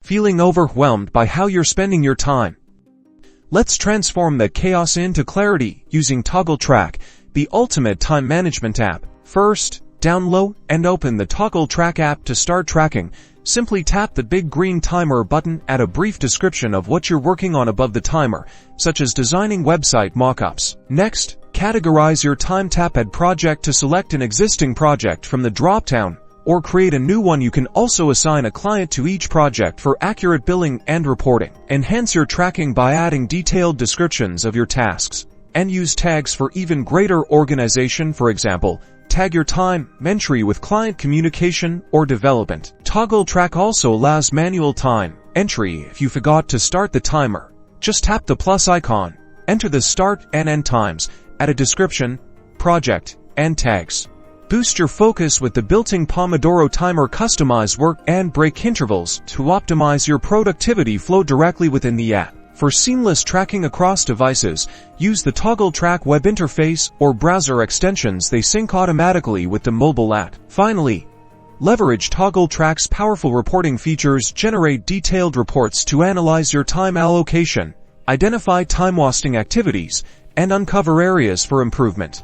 Feeling overwhelmed by how you're spending your time? Let's transform the chaos into clarity using Toggl Track, the ultimate time management app. First, download and open the Toggl Track app to start tracking. Simply tap the big green timer button, add a brief description of what you're working on above the timer, such as designing website mockups. Next, categorize your time. Tap Add Project to select an existing project from the drop-down, or create a new one. You can also assign a client to each project for accurate billing and reporting. Enhance your tracking by adding detailed descriptions of your tasks, and use tags for even greater organization. For example, tag your time entry with client communication or development. Toggl Track also allows manual time entry. If you forgot to start the timer, just tap the plus icon, enter the start and end times, add a description, project, and tags. Boost your focus with the built-in Pomodoro Timer. Customize work and break intervals to optimize your productivity flow directly within the app. For seamless tracking across devices, use the Toggl Track web interface or browser extensions. They sync automatically with the mobile app. Finally, leverage Toggl Track's powerful reporting features. Generate detailed reports to analyze your time allocation, identify time-wasting activities, and uncover areas for improvement.